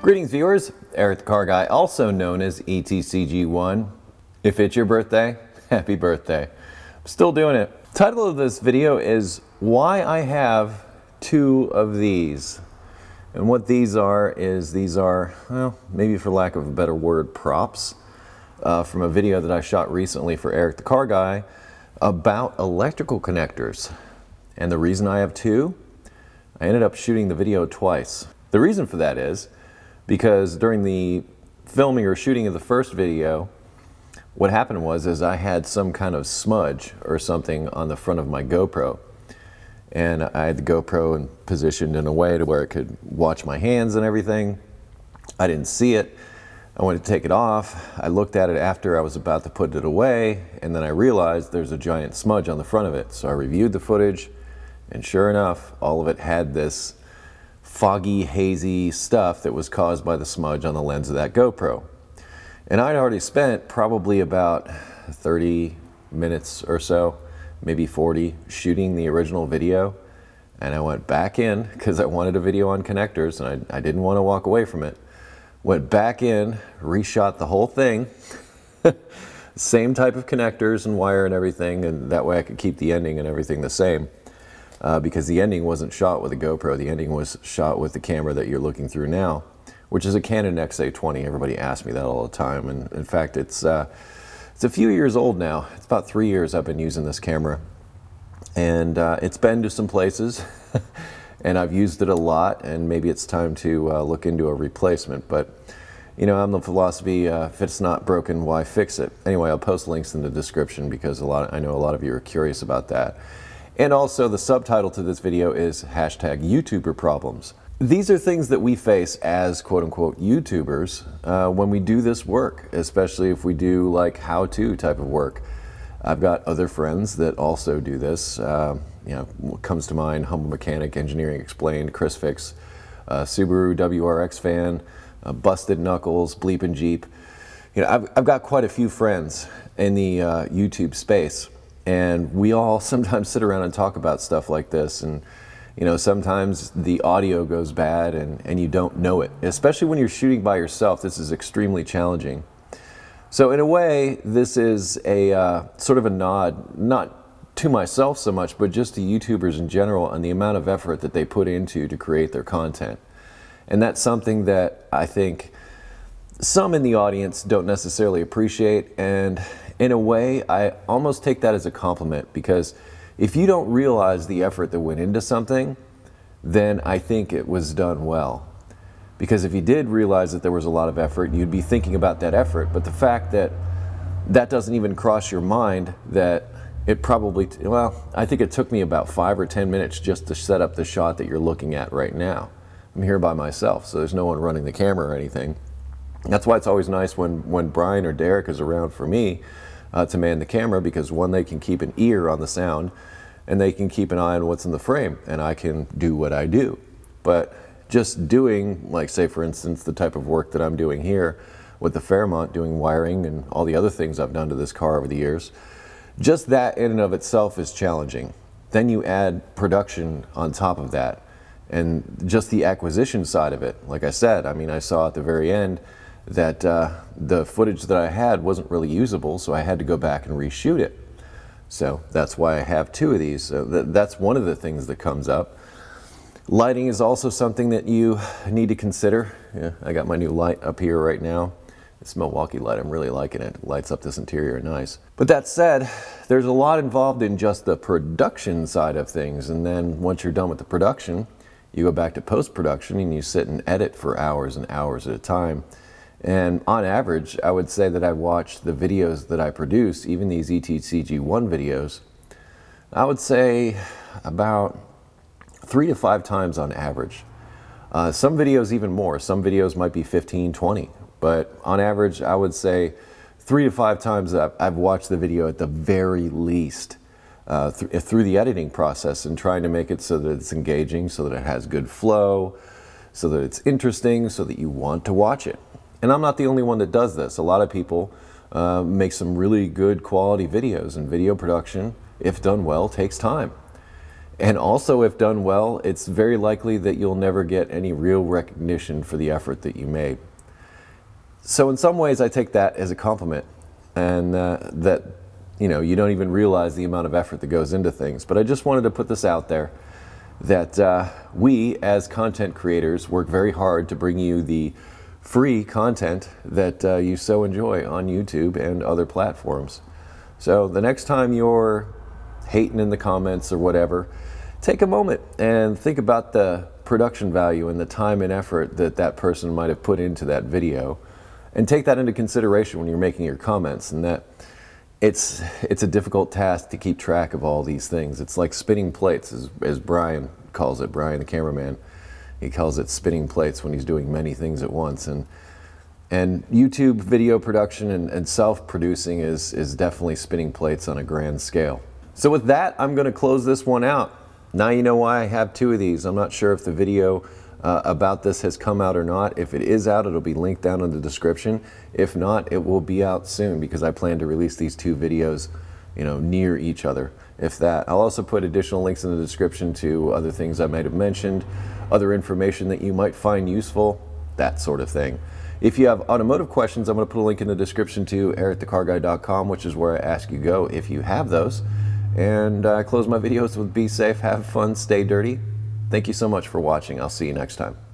Greetings viewers, Eric the Car Guy, also known as ETCG1. If it's your birthday, happy birthday. I'm still doing it. Title of this video is why I have two of these. And what these are is well, maybe for lack of a better word, props from a video that I shot recently for Eric the Car Guy about electrical connectors. And the reason I have two, I ended up shooting the video twice. The reason for that is because during the filming or shooting of the first video, what happened was I had some kind of smudge or something on the front of my GoPro. And I had the GoPro positioned in a way to where it could watch my hands and everything. I didn't see it. I went to take it off. I looked at it after I was about to put it away, and then I realized there's a giant smudge on the front of it. So I reviewed the footage, and sure enough, all of it had this foggy, hazy stuff that was caused by the smudge on the lens of that GoPro. And I'd already spent probably about 30 minutes or so, maybe 40, shooting the original video. And I went back in, because I wanted a video on connectors, and I didn't want to walk away from it. Went back in, reshot the whole thing, same type of connectors and wire and everything, and that way I could keep the ending and everything the same. Because the ending wasn't shot with a GoPro, the ending was shot with the camera that you're looking through now, which is a Canon XA20. Everybody asks me that all the time, and in fact it's a few years old now. It's about 3 years I've been using this camera, and it's been to some places and I've used it a lot, and maybe it's time to look into a replacement. But you know, I'm the philosophy, if it's not broken, why fix it? Anyway, I'll post links in the description because I know a lot of you are curious about that. And also the subtitle to this video is hashtag YouTuber problems. These are things that we face as quote-unquote YouTubers when we do this work, especially if we do like how-to type of work. I've got other friends that also do this. You know, what comes to mind, Humble Mechanic, Engineering Explained, Chris Fix, Subaru WRX fan, Busted Knuckles, Bleepin' Jeep. You know, I've got quite a few friends in the YouTube space. And we all sometimes sit around and talk about stuff like this, and you know, sometimes the audio goes bad and you don't know it. Especially when you're shooting by yourself, this is extremely challenging. So in a way, this is a sort of a nod, not to myself so much, but just to YouTubers in general and the amount of effort that they put into to create their content. And that's something that I think some in the audience don't necessarily appreciate, and in a way, I almost take that as a compliment, because if you don't realize the effort that went into something, then I think it was done well. Because if you did realize that there was a lot of effort, you'd be thinking about that effort. But the fact that that doesn't even cross your mind, that it probably, well, I think it took me about 5 or 10 minutes just to set up the shot that you're looking at right now. I'm here by myself, so there's no one running the camera or anything. That's why it's always nice when Brian or Derek is around for me to man the camera, because one, they can keep an ear on the sound, and they can keep an eye on what's in the frame, and I can do what I do. But just doing, like say for instance, the type of work that I'm doing here with the Fairmont, doing wiring and all the other things I've done to this car over the years, just that in and of itself is challenging. Then you add production on top of that, and just the acquisition side of it. Like I said, I mean, I saw at the very end that the footage that I had wasn't really usable, so I had to go back and reshoot it. So that's why I have two of these. So that's one of the things that comes up. Lighting is also something that you need to consider. Yeah, I got my new light up here right now. It's Milwaukee light. I'm really liking it. It lights up this interior nice. But that said, there's a lot involved in just the production side of things, and then once you're done with the production, you go back to post-production and you sit and edit for hours and hours at a time. And on average, I would say that I watch the videos that I produce, even these ETCG1 videos, I would say about 3 to 5 times on average. Some videos even more. Some videos might be 15, 20. But on average, I would say 3 to 5 times I've watched the video at the very least through the editing process, and trying to make it so that it's engaging, so that it has good flow, so that it's interesting, so that you want to watch it. And I'm not the only one that does this. A lot of people make some really good quality videos, and video production, if done well, takes time. And also, if done well, it's very likely that you'll never get any real recognition for the effort that you made. So in some ways, I take that as a compliment, and that you don't even realize the amount of effort that goes into things. But I just wanted to put this out there that we as content creators work very hard to bring you the free content that you so enjoy on YouTube and other platforms. So the next time you're hating in the comments or whatever, take a moment and think about the production value and the time and effort that that person might have put into that video, and take that into consideration when you're making your comments. And that it's a difficult task to keep track of all these things. It's like spinning plates, as Brian calls it. Brian, the cameraman, he calls it spinning plates when he's doing many things at once. And YouTube video production and self-producing is definitely spinning plates on a grand scale. So with that, I'm going to close this one out. Now you know why I have two of these. I'm not sure if the video about this has come out or not. If it is out, it'll be linked down in the description. If not, it will be out soon, because I plan to release these two videos, near each other, if that. I'll also put additional links in the description to other things I might have mentioned, other information that you might find useful, that sort of thing. If you have automotive questions, I'm going to put a link in the description to ericthecarguy.com, which is where I ask you go if you have those. And I close my videos with be safe, have fun, stay dirty. Thank you so much for watching. I'll see you next time.